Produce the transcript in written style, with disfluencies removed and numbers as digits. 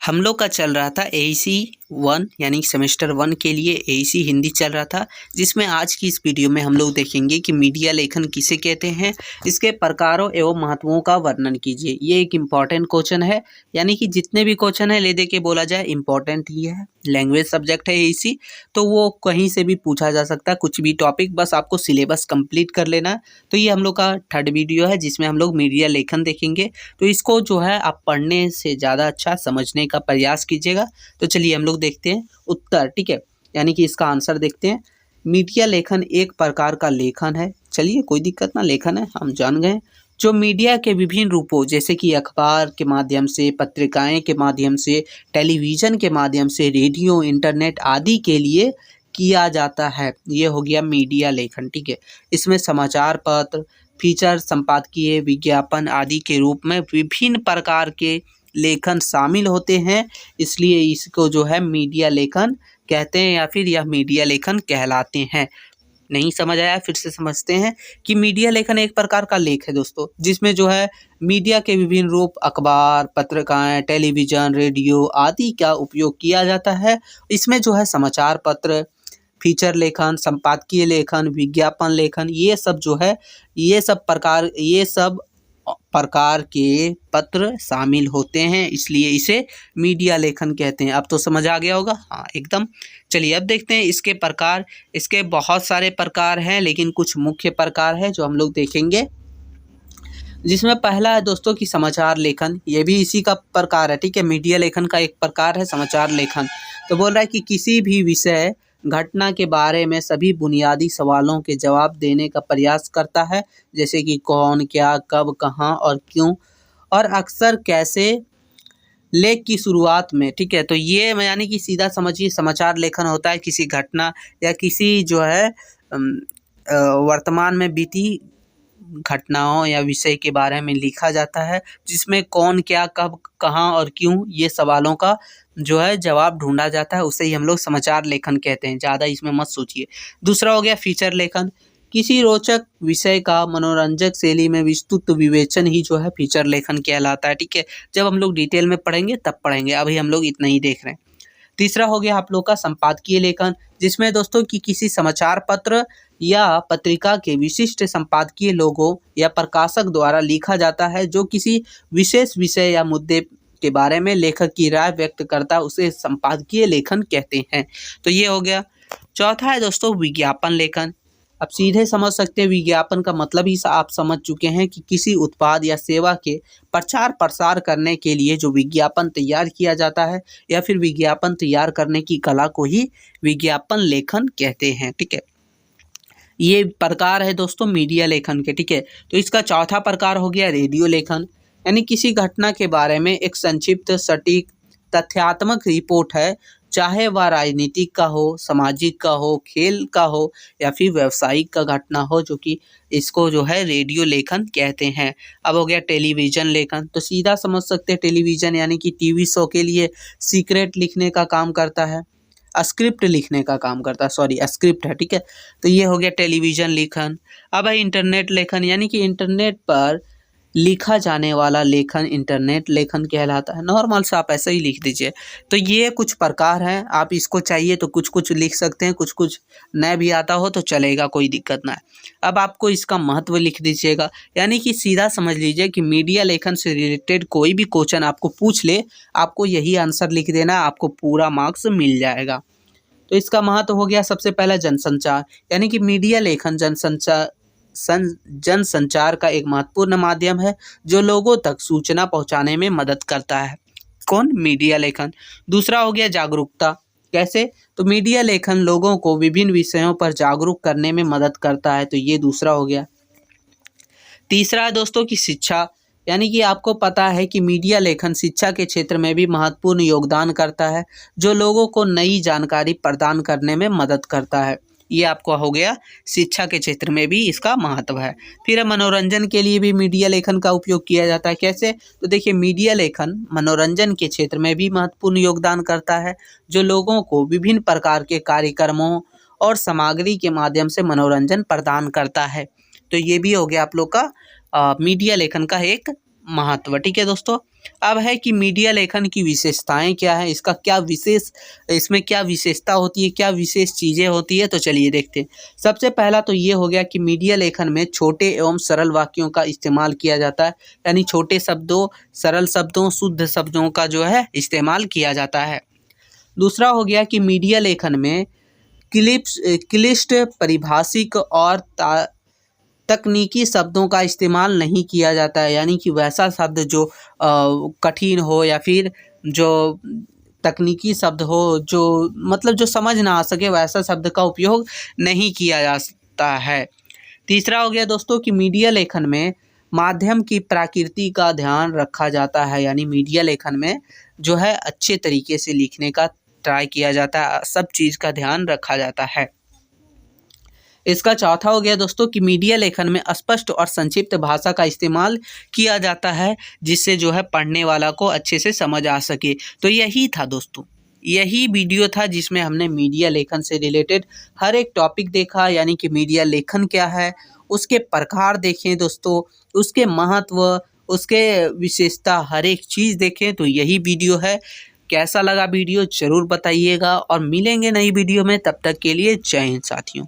हम लोग का चल रहा था एईसी 1 यानी सेमेस्टर 1 के लिए एईसी हिंदी चल रहा था, जिसमें आज की इस वीडियो में हम लोग देखेंगे कि मीडिया लेखन किसे कहते हैं, इसके प्रकारों एवं महत्वों का वर्णन कीजिए। ये एक इम्पॉर्टेंट क्वेश्चन है, यानी कि जितने भी क्वेश्चन है ले दे के बोला जाए इम्पॉर्टेंट ही है। लैंग्वेज सब्जेक्ट है एईसी, तो वो कहीं से भी पूछा जा सकता है, कुछ भी टॉपिक, बस आपको सिलेबस कंप्लीट कर लेना है। तो ये हम लोग का थर्ड वीडियो है जिसमें हम लोग मीडिया लेखन देखेंगे। तो इसको जो है आप पढ़ने से ज़्यादा अच्छा समझने का प्रयास कीजिएगा। तो चलिए हम लोग देखते हैं उत्तर, ठीक है, यानी कि इसका आंसर देखते हैं। मीडिया लेखन एक प्रकार का लेखन है। चलिए कोई दिक्कत ना, लेखन है, हम जान गए। जो मीडिया के विभिन्न रूपों जैसे कि अखबार के माध्यम से, पत्रिकाएं के माध्यम से, टेलीविज़न के माध्यम से, रेडियो, इंटरनेट आदि के लिए किया जाता है, ये हो गया मीडिया लेखन, ठीक है। इसमें समाचार पत्र, फीचर, संपादकीय, विज्ञापन आदि के रूप में विभिन्न प्रकार के लेखन शामिल होते हैं, इसलिए इसको जो है मीडिया लेखन कहते हैं या फिर यह मीडिया लेखन कहलाते हैं। नहीं समझ आया, फिर से समझते हैं कि मीडिया लेखन एक प्रकार का लेख है दोस्तों, जिसमें जो है मीडिया के विभिन्न रूप अखबार, पत्रिकाएं, टेलीविज़न, रेडियो आदि का उपयोग किया जाता है। इसमें जो है समाचार पत्र, फीचर लेखन, संपादकीय लेखन, विज्ञापन लेखन, ये सब जो है ये सब प्रकार के पत्र शामिल होते हैं, इसलिए इसे मीडिया लेखन कहते हैं। अब तो समझ आ गया होगा, हाँ एकदम। चलिए अब देखते हैं इसके प्रकार। इसके बहुत सारे प्रकार हैं, लेकिन कुछ मुख्य प्रकार है जो हम लोग देखेंगे, जिसमें पहला है दोस्तों कि समाचार लेखन। ये भी इसी का प्रकार है, ठीक है, मीडिया लेखन का एक प्रकार है समाचार लेखन। तो बोल रहा है कि किसी भी विषय घटना के बारे में सभी बुनियादी सवालों के जवाब देने का प्रयास करता है, जैसे कि कौन, क्या, कब, कहाँ और क्यों, और अक्सर कैसे, लेख की शुरुआत में, ठीक है। तो ये यानी कि सीधा समझिए समाचार लेखन होता है किसी घटना या किसी जो है वर्तमान में बीती घटनाओं या विषय के बारे में लिखा जाता है, जिसमें कौन, क्या, कब, कहाँ और क्यों ये सवालों का जो है जवाब ढूंढा जाता है, उसे ही हम लोग समाचार लेखन कहते हैं। ज़्यादा इसमें मत सोचिए। दूसरा हो गया फीचर लेखन। किसी रोचक विषय का मनोरंजक शैली में विस्तृत विवेचन ही जो है फीचर लेखन कहलाता है, ठीक है। जब हम लोग डिटेल में पढ़ेंगे तब पढ़ेंगे, अभी हम लोग इतना ही देख रहे हैं। तीसरा हो गया आप लोग का संपादकीय लेखन, जिसमें दोस्तों कि किसी समाचार पत्र या पत्रिका के विशिष्ट संपादकीय लोगों या प्रकाशक द्वारा लिखा जाता है, जो किसी विशेष विषय या मुद्दे के बारे में लेखक की राय व्यक्त करता है, उसे संपादकीय लेखन कहते हैं। तो ये हो गया। चौथा है दोस्तों विज्ञापन लेखन। अब सीधे समझ सकते हैं, विज्ञापन का मतलब ही आप समझ चुके हैं कि किसी उत्पाद या सेवा के प्रचार प्रसार करने के लिए जो विज्ञापन तैयार किया जाता है या फिर विज्ञापन तैयार करने की कला को ही विज्ञापन लेखन कहते हैं, ठीक है। ये प्रकार है दोस्तों मीडिया लेखन के, ठीक है। तो इसका चौथा प्रकार हो गया रेडियो लेखन, यानी किसी घटना के बारे में एक संक्षिप्त, सटीक, तथ्यात्मक रिपोर्ट है, चाहे वह राजनीतिक का हो, सामाजिक का हो, खेल का हो या फिर व्यावसायिक का घटना हो, जो कि इसको जो है रेडियो लेखन कहते हैं। अब हो गया टेलीविज़न लेखन। तो सीधा समझ सकते हैं टेलीविज़न यानी कि टीवी शो के लिए सीक्रेट लिखने का काम करता है, स्क्रिप्ट लिखने का काम करता है, सॉरी स्क्रिप्ट है, ठीक है। तो ये हो गया टेलीविज़न लेखन। अब है इंटरनेट लेखन, यानी कि इंटरनेट पर लिखा जाने वाला लेखन इंटरनेट लेखन कहलाता है। नॉर्मल से आप ऐसे ही लिख दीजिए। तो ये कुछ प्रकार हैं, आप इसको चाहिए तो कुछ कुछ लिख सकते हैं, कुछ कुछ नया भी आता हो तो चलेगा, कोई दिक्कत ना है। अब आपको इसका महत्व लिख दीजिएगा, यानी कि सीधा समझ लीजिए कि मीडिया लेखन से रिलेटेड कोई भी क्वेश्चन आपको पूछ ले, आपको यही आंसर लिख देना, आपको पूरा मार्क्स मिल जाएगा। तो इसका महत्व हो गया सबसे पहला जनसंचार, यानी कि मीडिया लेखन जनसंचार का एक महत्वपूर्ण माध्यम है जो लोगों तक सूचना पहुंचाने में मदद करता है। कौन? मीडिया लेखन। दूसरा हो गया जागरूकता। कैसे? तो मीडिया लेखन लोगों को विभिन्न विषयों पर जागरूक करने में मदद करता है, तो ये दूसरा हो गया। तीसरा है दोस्तों की शिक्षा, यानी कि आपको पता है कि मीडिया लेखन शिक्षा के क्षेत्र में भी महत्वपूर्ण योगदान करता है, जो लोगों को नई जानकारी प्रदान करने में मदद करता है। ये आपको हो गया, शिक्षा के क्षेत्र में भी इसका महत्व है। फिर मनोरंजन के लिए भी मीडिया लेखन का उपयोग किया जाता है। कैसे? तो देखिए मीडिया लेखन मनोरंजन के क्षेत्र में भी महत्वपूर्ण योगदान करता है, जो लोगों को विभिन्न प्रकार के कार्यक्रमों और सामग्री के माध्यम से मनोरंजन प्रदान करता है। तो ये भी हो गया आप लोग का मीडिया लेखन का एक महत्व। ठीक है दोस्तों, अब है कि मीडिया लेखन की विशेषताएं क्या है, इसका क्या विशेष, इसमें क्या विशेषता होती है, क्या विशेष चीज़ें होती है, तो चलिए देखते हैं। सबसे पहला तो ये हो गया कि मीडिया लेखन में छोटे एवं सरल वाक्यों का इस्तेमाल किया जाता है, यानी छोटे शब्दों, सरल शब्दों, शुद्ध शब्दों का जो है इस्तेमाल किया जाता है। दूसरा हो गया कि मीडिया लेखन में क्लिष्ट, परिभाषिक और तकनीकी शब्दों का इस्तेमाल नहीं किया जाता है, यानी कि वैसा शब्द जो कठिन हो या फिर जो तकनीकी शब्द हो, जो मतलब जो समझ ना आ सके, वैसा शब्द का उपयोग नहीं किया जाता है। तीसरा हो गया दोस्तों कि मीडिया लेखन में माध्यम की प्रकृति का ध्यान रखा जाता है, यानी मीडिया लेखन में जो है अच्छे तरीके से लिखने का ट्राई किया जाता है, सब चीज़ का ध्यान रखा जाता है। इसका चौथा हो गया दोस्तों कि मीडिया लेखन में स्पष्ट और संक्षिप्त भाषा का इस्तेमाल किया जाता है, जिससे जो है पढ़ने वाला को अच्छे से समझ आ सके। तो यही था दोस्तों, यही वीडियो था जिसमें हमने मीडिया लेखन से रिलेटेड हर एक टॉपिक देखा, यानी कि मीडिया लेखन क्या है, उसके प्रकार देखें दोस्तों, उसके महत्व, उसके विशेषता, हर एक चीज़ देखें। तो यही वीडियो है। कैसा लगा वीडियो ज़रूर बताइएगा और मिलेंगे नई वीडियो में, तब तक के लिए जय हिंद साथियों।